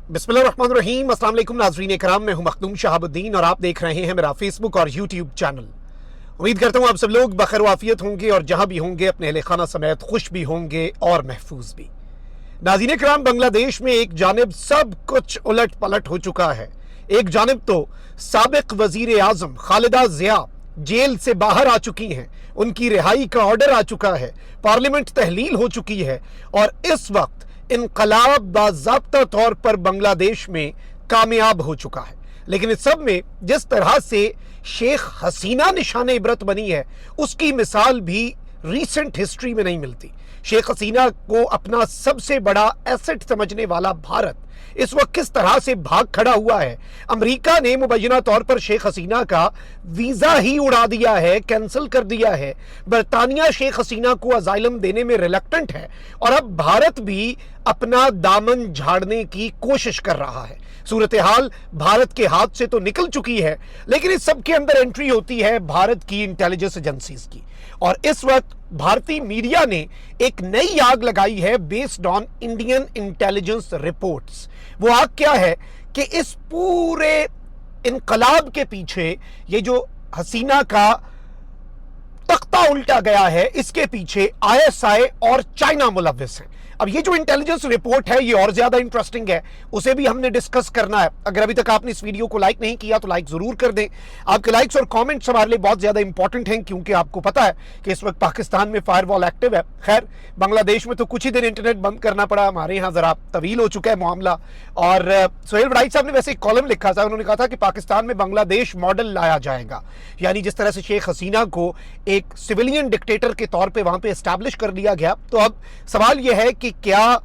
बिस्मिल्लाहिर्रहमानिर्रहीम। अस्सलाम वालेकुम नाज़रीन इकराम, मैं हूं मखदूम शहाबुद्दीन और आप देख रहे हैं मेरा फेसबुक और यूट्यूब चैनल। उम्मीद करता हूं आप सब लोग बखैर वाफियत होंगे और जहां भी होंगे अपने अहले खाना समेत खुश भी होंगे और महफूज भी। नाज़रीन इकराम, बांग्लादेश में एक जानिब सब कुछ उलट पलट हो चुका है। एक जानिब तो साबिक वजीर आजम खालिदा जिया जेल से बाहर आ चुकी हैं, उनकी रिहाई का ऑर्डर आ चुका है, पार्लियामेंट तहलील हो चुकी है और इस वक्त इनकलाब बाज़ाब्ता तौर पर बांग्लादेश में कामयाब हो चुका है। लेकिन इस सब में जिस तरह से शेख हसीना निशाने इबरत बनी है, उसकी मिसाल भी रीसेंट हिस्ट्री में नहीं मिलती। शेख हसीना को अपना सबसे बड़ा एसेट समझने वाला भारत इस वक्त किस तरह से भाग खड़ा हुआ है। अमेरिका ने मुबैना तौर पर शेख हसीना का वीजा ही उड़ा दिया है, कैंसिल कर दिया है। बरतानिया शेख हसीना को अजाइलम देने में रिलक्टेंट है और अब भारत भी अपना दामन झाड़ने की कोशिश कर रहा है। सूरत हाल भारत के हाथ से तो निकल चुकी है, लेकिन इस सब के अंदर एंट्री होती है भारत की इंटेलिजेंस एजेंसीज की। और इस वक्त भारतीय मीडिया ने एक नई आग लगाई है based on Indian intelligence reports. वो आग क्या है कि इस पूरे इनकलाब के पीछे ये जो हसीना का तख्ता उल्टा गया है, इसके पीछे आईएसआई और चाइना मुलव्विस हैं। अब ये जो इंटेलिजेंस रिपोर्ट है ये और ज्यादा इंटरेस्टिंग है, उसे भी हमने डिस्कस करना है। अगर अभी तक आपने इस वीडियो को लाइक नहीं किया तो लाइक जरूर कर दें। आपके लाइक्स और कमेंट्स हमारे लिए बहुत ज्यादा इंपॉर्टेंट हैं, क्योंकि आपको पता है कि इस वक्त पाकिस्तान में फायरवॉल एक्टिव है। खैर, बांग्लादेश में तो कुछ ही दिन इंटरनेट बंद करना पड़ा, हमारे यहाँ जरा तवील हो चुका है मामला। और सोहेल वड़ाई साहब ने वैसे एक कॉलम लिखा था, उन्होंने कहा था कि पाकिस्तान में बांग्लादेश मॉडल लाया जाएगा, यानी जिस तरह से शेख हसीना को एक सिविलियन डिक्टेटर के तौर पे वहां पे एस्टैब्लिश कर लिया गया। तो अब सवाल यह है कि क्या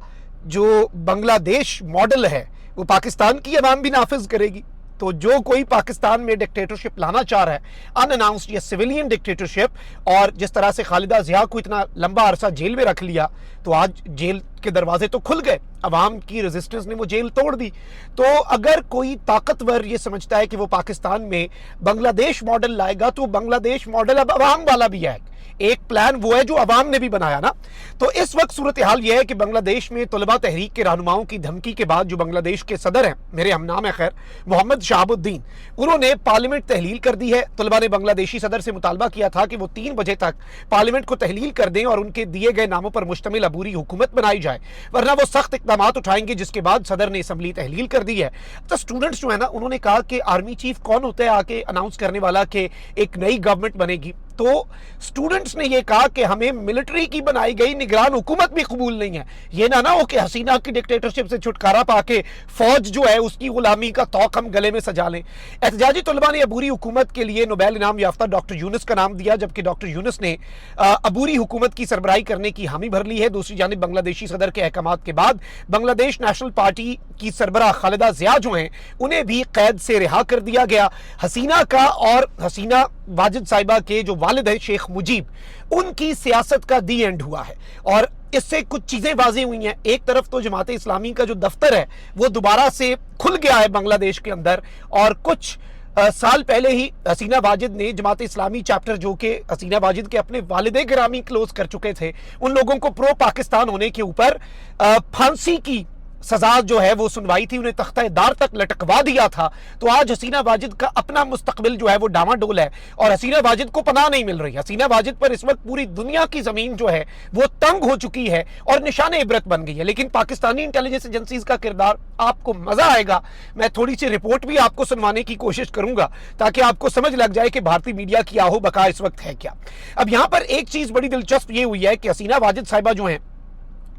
जो बांग्लादेश मॉडल है वो पाकिस्तान की अवाम भी नाफिज करेगी? तो जो कोई पाकिस्तान में डिक्टेटरशिप लाना चाह रहा है, अनअनाउंस्ड या सिविलियन डिक्टेटरशिप, और जिस तरह से खालिदा जिया को इतना लंबा अरसा जेल में रख लिया, तो आज जेल के दरवाजे तो खुल गए, अवाम की रेजिस्टेंस ने वो जेल तोड़ दी। तो अगर कोई ताकतवर ये समझता है कि वो पाकिस्तान में बांग्लादेश मॉडल लाएगा, तो बांग्लादेश मॉडल अब अवाम वाला भी है। एक प्लान वो है जो अवाम ने भी बनाया ना। तो इस वक्त सूरत हाल यह है कि बांग्लादेश में तलबा तहरीक के रहनुमाओं की धमकी के बाद जो बांग्लादेश के सदर हैं, मेरे हमनाम है खैर, मोहम्मद शहाबुद्दीन, उन्होंने पार्लियामेंट तहलील कर दी है। तलबा ने बांग्लादेशी सदर से मुतालबा किया था कि वो 3 बजे तक पार्लियामेंट को तहलील कर दें और उनके दिए गए नामों पर मुश्तमिल अबूरी हुकूमत बनाई जाए, वरना वो सख्त इकदाम उठाएंगे। जिसके बाद सदर ने असम्बली तहलील कर दी है। तो स्टूडेंट्स जो है ना, उन्होंने कहा कि आर्मी चीफ कौन होता है आके अनाउंस करने वाला कि एक नई गवर्नमेंट बनेगी? तो स्टूडेंट्स ने यह कहा कि हमें मिलिट्री की बनाई गई निगरान हुकूमत भी कबूल नहीं है। यह ना हो कि हसीना की डिक्टेटरशिप से छुटकारा पाके फौज जो है उसकी गुलामी का तौक हम गले में सजा लें। एहतजाजी तलबा ने अबूरी हुकूमत के लिए नोबेल इनाम याफ्ता डॉक्टर यूनुस का नाम दिया, जबकि डॉक्टर यूनुस ने अबूरी हुकूमत की सरबराही करने की हामी भर ली है। दूसरी जानिब बांग्लादेशी सदर के अहकामात के बाद बांग्लादेश नेशनल पार्टी की सरबराह खालिदा जिया जो हैं, उन्हें भी कैद से रिहा कर दिया गया। हसीना का और हसीना वाजिद साहिबा के जो वालिद है शेख मुजीब, उनकी सियासत का दी एंड हुआ है और इससे कुछ चीजें वाज़ेह हुई हैं। एक तरफ तो जमात इस्लामी का जो दफ्तर है वो दोबारा से खुल गया है बांग्लादेश के अंदर, और कुछ साल पहले ही हसीना वाजिद ने जमात इस्लामी चैप्टर, जो कि हसीना वाजिद के अपने वालिदे गिरामी क्लोज कर चुके थे, उन लोगों को प्रो पाकिस्तान होने के ऊपर फांसी की सजा जो है वो सुनवाई थी, उन्हें तख्ता-ए-दार तक लटकवा दिया था। तो आज हसीना वाजिद का अपना मुस्तकबिल जो है वो डामाडोल है और हसीना वाजिद को पनाह नहीं मिल रही। हसीना वाजिद पर इस वक्त पूरी दुनिया की जमीन जो है वो तंग हो चुकी है और निशाने इबरत बन गई है। लेकिन पाकिस्तानी इंटेलिजेंस एजेंसीज का किरदार, आपको मजा आएगा। मैं थोड़ी सी रिपोर्ट भी आपको सुनवाने की कोशिश करूंगा ताकि आपको समझ लग जाए कि भारतीय मीडिया की आहो बका इस वक्त है क्या। अब यहां पर एक चीज बड़ी दिलचस्प ये हुई है कि हसीना वाजिद साहिबा जो है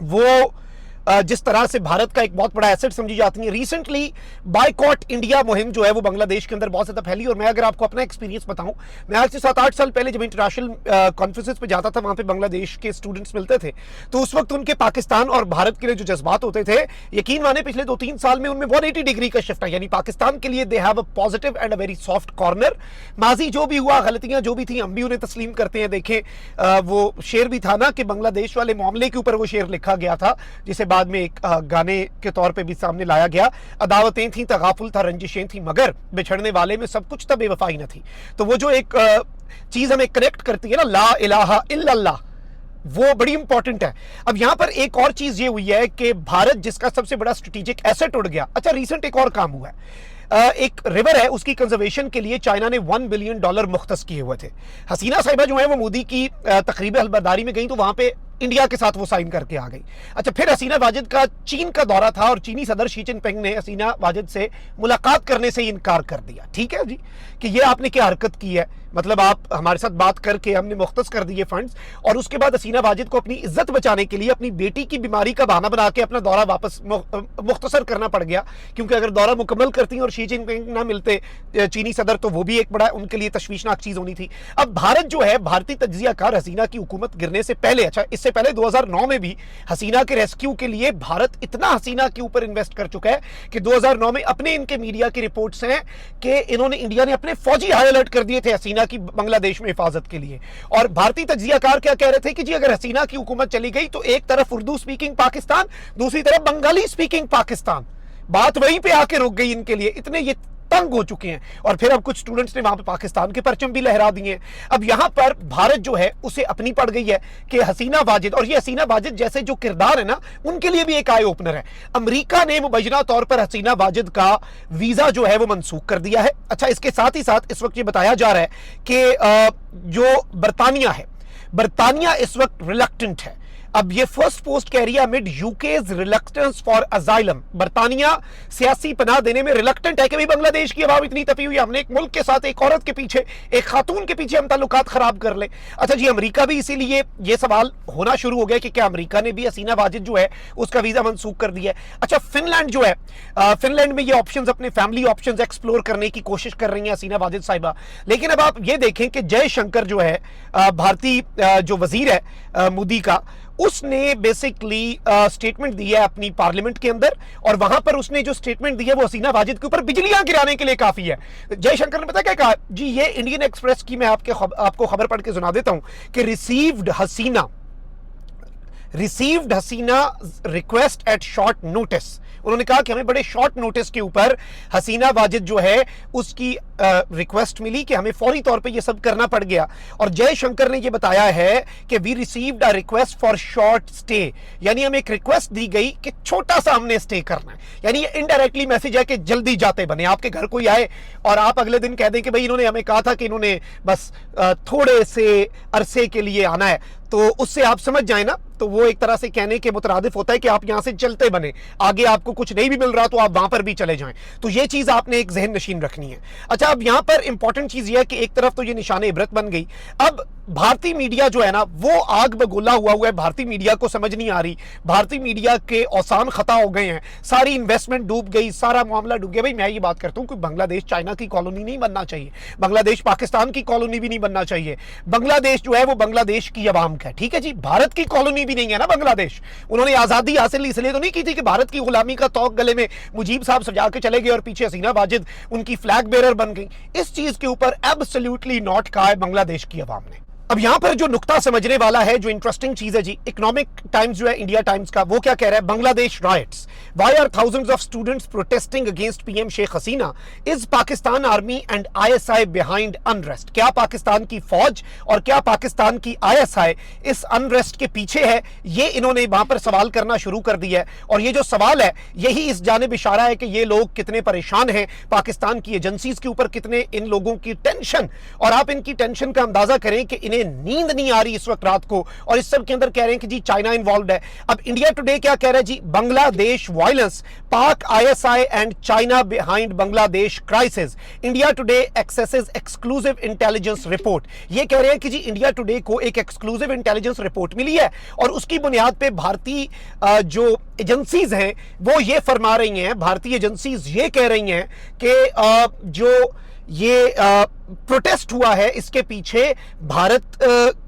वो जिस तरह से भारत का एक बहुत बड़ा एसेट समझी जाती है, रिसेंटली बायकॉट इंडिया मुहिम जो है वो बांग्लादेश के अंदर बहुत ज्यादा फैली। और मैं अगर आपको अपना एक्सपीरियंस बताऊं, मैं आज से 7-8 साल पहले जब इंटरनेशनल कॉन्फ्रेंसेस पे जाता था, वहां पे बांग्लादेश के स्टूडेंट्स मिलते थे, तो उस वक्त उनके पाकिस्तान और भारत के लिए जो जज्बात होते थे, यकीन माने पिछले 2-3 साल में उनमें 180 डिग्री का शिफ्ट है। यानी पाकिस्तान के लिए they have a positive and a very soft corner. माजी जो भी हुआ, गलतियां जो भी थी, हम भी उन्हें तस्लीम करते हैं। देखें वो शेर भी था ना कि बांग्लादेश वाले मामले के ऊपर वो शेर लिखा गया था, जिसे बाद में एक गाने के तौर पे भी सामने लाया गया। अदावतें थी, तगाफुल था, रंजिशें थी, मगर बिछड़ने वाले में सब कुछ था, बेवफाई न थी। तो वो जो एक चीज हमें कनेक्ट करती है ना, ला इलाहा इल्लल्लाह, वो बड़ी इंपॉर्टेंट है। अब यहां पर एक और चीज ये हुई है कि भारत जिसका सबसे बड़ा स्ट्रेटेजिक एसेट उड़ गया। अच्छा, रिसेंट एक और काम हुआ है, एक रिवर है उसकी कंजर्वेशन के लिए चाइना ने $1 बिलियन मुख्तस किए हुए थे। हसीना साहिबा जो है वो मोदी की तकरीब हलबरदारी में गई तो वहां पे इंडिया के साथ वो साइन करके आ गई। अच्छा, फिर हसीना वाजिद का चीन का दौरा था और चीनी सदर शी जिनपिंग ने हसीना वाजिद से मुलाकात करने से इनकार कर दिया। ठीक है जी, कि ये आपने क्या हरकत की है, मतलब आप हमारे साथ बात करके हमने मुख्तस कर दिए फंड्स, और उसके बाद हसीना वाजिद को अपनी इज्जत बचाने के लिए अपनी बेटी की बीमारी का बहाना बना के अपना दौरा वापस मुख्तसर करना पड़ गया, क्योंकि अगर दौरा मुकम्मल करती और शी जिनपिंग ना मिलते चीनी सदर तो वो भी एक बड़ा उनके लिए तशवीशनाक चीज होनी थी। अब भारत जो है, भारतीय तज्जियाकार हसीना की हुकूमत गिरने से पहले, अच्छा इससे पहले 2009 में भी हसीना के रेस्क्यू के लिए भारत इतना हसीना के ऊपर इन्वेस्ट कर चुका है कि 2009 में अपने इनके मीडिया की रिपोर्ट्स हैं कि इंडिया ने अपने फौजी हाई अलर्ट कर दिए थे हसीना की बांग्लादेश में हिफाजत के लिए। और भारतीय तज्जियाकार क्या कह रहे थे कि जी अगर हसीना की हुकूमत चली गई तो एक तरफ उर्दू स्पीकिंग पाकिस्तान, दूसरी तरफ बंगाली स्पीकिंग पाकिस्तान, बात वहीं पे आके रुक गई इनके लिए, इतने ये तंग हो चुके हैं। और फिर अब कुछ स्टूडेंट्स ने वहां पे पाकिस्तान के परचम भी लहरा दिए। अब यहां पर भारत जो है उसे अपनी पड़ गई है कि हसीना वाजिद, और ये हसीना वाजिद जैसे जो किरदार है ना उनके लिए भी एक आई ओपनर है। अमेरिका ने मुबैना तौर पर हसीना वाजिद का वीजा जो है वो मनसूख कर दिया है। अच्छा, इसके साथ ही साथ इस वक्त ये बताया जा रहा है कि जो बरतानिया है, बरतानिया इस वक्त रिलक्टेंट है। अब ये फर्स्ट पोस्ट कह रही है amid UK's reluctance for asylum, बरतानिया सियासी पनाह देने में रिलक्टेंट है कि भाई बांग्लादेश की आवाम इतनी तपी हुई है, हमने एक मुल्क के साथ एक औरत के पीछे, एक खातून के पीछे हम ताल्लुकात खराब कर ले। अच्छा जी, अमेरिका भी इसीलिए ये सवाल होना शुरू हो गया कि क्या अमेरिका ने भी हसीना वाजिद जो है उसका वीजा मनसूख कर दिया है। अच्छा, फिनलैंड जो है, फिनलैंड में ये ऑप्शंस, अपने फैमिली ऑप्शंस एक्सप्लोर करने की कोशिश कर रही है हसीना वाजिद साहिबा। लेकिन अब आप ये देखें कि जयशंकर जो है भारतीय जो वजीर है मोदी का, उसने बेसिकली स्टेटमेंट दी है अपनी पार्लियामेंट के अंदर, और वहां पर उसने जो स्टेटमेंट दी है वो हसीना वाजिद के ऊपर बिजलियां गिराने के लिए काफी है। जयशंकर ने पता क्या कहा जी, ये इंडियन एक्सप्रेस की मैं आपको खबर पढ़ के सुना देता हूं कि received Hasina request at short notice. उन्होंने कहा कि हमें बड़े शॉर्ट नोटिस के ऊपर हसीना वाजिद जो है उसकी रिक्वेस्ट मिली कि हमें फौरी तौर पे ये सब करना पड़ गया। और जयशंकर ने ये बताया है कि we received a request for short stay, यानी हमें एक रिक्वेस्ट दी गई कि छोटा सा हमने स्टे करना है। यानी ये इनडायरेक्टली मैसेज है कि जल्दी जाते बने, आपके घर कोई आए और आप अगले दिन कह दें कि भाई इन्होंने हमें कहा था कि इन्होंने बस थोड़े से अरसे के लिए आना है, तो उससे आप समझ जाए ना, तो वो एक तरह से कहने के मुतरादिफ होता है कि आप यहां से चलते बने, आगे आपको कुछ नहीं भी मिल रहा तो आप वहां पर भी चले जाएं। तो ये चीज आपने एक जहन नशीन रखनी है। अच्छा, अब यहां पर इंपॉर्टेंट चीज ये है कि एक तरफ तो ये निशान इबरत बन गई, अब भारतीय मीडिया जो है ना वो आग बगोला हुआ है। भारतीय मीडिया को समझ नहीं आ रही, भारतीय मीडिया के औसान खता हो गए हैं, सारी इन्वेस्टमेंट डूब गई, सारा मामला डूब गया। भाई मैं ये बात करता हूं कि बांग्लादेश चाइना की कॉलोनी नहीं बनना चाहिए, बांग्लादेश पाकिस्तान की कॉलोनी भी नहीं बनना चाहिए। बांग्लादेश जो है वो बांग्लादेश की अवाम का है, ठीक है जी, भारत की कॉलोनी भी नहीं है ना बांग्लादेश। उन्होंने आजादी हासिल इसलिए तो नहीं की थी कि भारत की गुलामी का तौक गले में मुजीब साहब सजा के चले गए और पीछे हसीना वाजिद उनकी फ्लैग बेरर बन गई। इस चीज के ऊपर एब्सोल्युटली नॉट कहा है बांग्लादेश की अवाम ने। अब यहां पर जो नुक्ता समझने वाला है, जो इंटरेस्टिंग चीज है जी, इकोनॉमिक टाइम्स जो है इंडिया टाइम्स का, वो क्या कह रहा है, Bangladesh riots, why are thousands of students protesting against PM Sheikh Hasina, is Pakistan army and ISI behind unrest. क्या पाकिस्तान की फौज और क्या पाकिस्तान की आईएसआई इस अनरेस्ट के पीछे है, ये इन्होंने वहां पर सवाल करना शुरू कर दिया है। और ये जो सवाल है यही इस जानिब इशारा है कि ये लोग कितने परेशान हैं, पाकिस्तान की एजेंसीज के ऊपर कितने इन लोगों की टेंशन, और आप इनकी टेंशन का अंदाजा करें कि नींद नहीं आ रही इस वक्त रात को, और इस सब के अंदर कह रहे हैं कि जी चाइना इन्वॉल्व है। अब इंडिया टुडे क्या कह रहा है जी, बांग्लादेश वायलेंस, पाक ISI and China behind Bangladesh crisis, India today axes exclusive intelligence report. ये कह रहे हैं कि जी इंडिया टुडे को एक एक्सक्लूसिव इंटेलिजेंस रिपोर्ट मिली है और उसकी बुनियाद पे भारतीय जो एजेंसीज हैं वो ये फरमा रही हैं, भारतीय एजेंसीज ये कह रही हैं कि जो ये प्रोटेस्ट हुआ है इसके पीछे भारत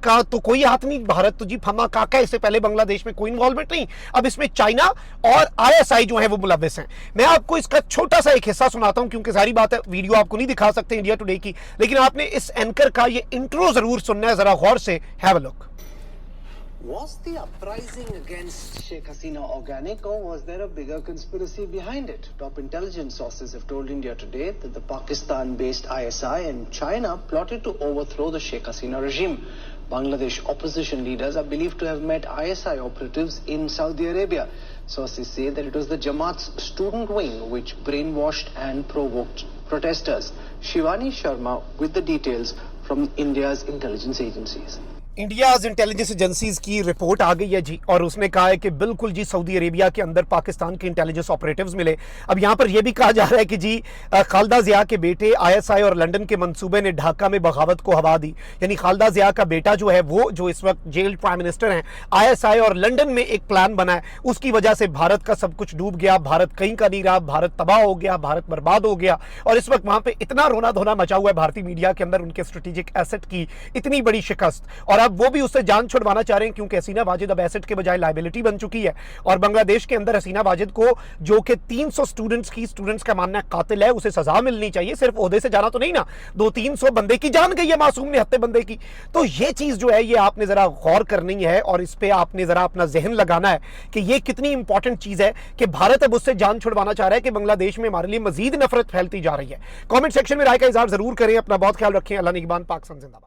का तो कोई हाथ नहीं, भारत तो जी फमा काका, इससे पहले बांग्लादेश में कोई इन्वॉल्वमेंट नहीं, अब इसमें चाइना और आईएसआई जो है वो मुलव्विस हैं। मैं आपको इसका छोटा सा एक हिस्सा सुनाता हूं, क्योंकि सारी बात है वीडियो आपको नहीं दिखा सकते इंडिया टुडे की, लेकिन आपने इस एंकर का ये इंट्रो जरूर सुनना है, जरा गौर से have a look. Was the uprising against Sheikh Hasina organic, or was there a bigger conspiracy behind it? Top intelligence sources have told India Today that the Pakistan-based ISI and China plotted to overthrow the Sheikh Hasina regime. Bangladesh opposition leaders are believed to have met ISI operatives in Saudi Arabia. Sources say that it was the Jamaat's student wing which brainwashed and provoked protesters. Shivani Sharma with the details from India's intelligence agencies. India's intelligence agencies की report आ गई है जी, और उसने कहा है कि बिल्कुल जी Saudi Arabia के अंदर पाकिस्तान के इंटेलिजेंस ऑपरेटिव्स मिले। अब यहाँ पर यह भी कहा जा रहा है कि जी खालिदा जिया के बेटे आईएसआई और लंदन के मंसूबे ने ढाका में बगावत को हवा दी। यानी खालिदा जिया का बेटा जो है वो जो इस वक्त जेल प्राइम मिनिस्टर हैं, आईएसआई और लंदन में एक प्लान बना है, उसकी वजह से भारत का सब कुछ डूब गया, भारत कहीं का नहीं रहा, भारत तबाह हो गया, भारत बर्बाद हो गया। और इस वक्त वहां पर इतना रोना धोना मचा हुआ है भारतीय मीडिया के अंदर, उनके स्ट्रेटेजिक एसेट की इतनी बड़ी शिकस्त, और अब वो भी उससे जान छुड़वाना चाह रहे हैं क्योंकि हसीना वाजिद अब एसेट के बजाय लायबिलिटी बन चुकी है। और बांग्लादेश के अंदर हसीना वाजिद को, जो कि 300 स्टूडेंट्स का मानना है कातिल है, उसे सजा मिलनी चाहिए। सिर्फ ओहदे से जाना तो नहीं ना, 200-300 बंदे की जान गई है, मासूम निहत्ते बंदे की। तो ये चीज जो है ये आपने जरा गौर करनी है और इस पे आपने जरा अपना जहन लगाना है कि ये कितनी इंपॉर्टेंट चीज है कि भारत अब उससे जान छुड़वाना चाह रहा है कि बांग्लादेश में हमारे लिए मजीद नफरत फैलती जा रही है। कॉमेंट सेक्शन में राय का इजहार जरूर करें। अपना बहुत ख्याल रखें। अल्लाह निगहबान। पाकिस्तान जिंदाबाद।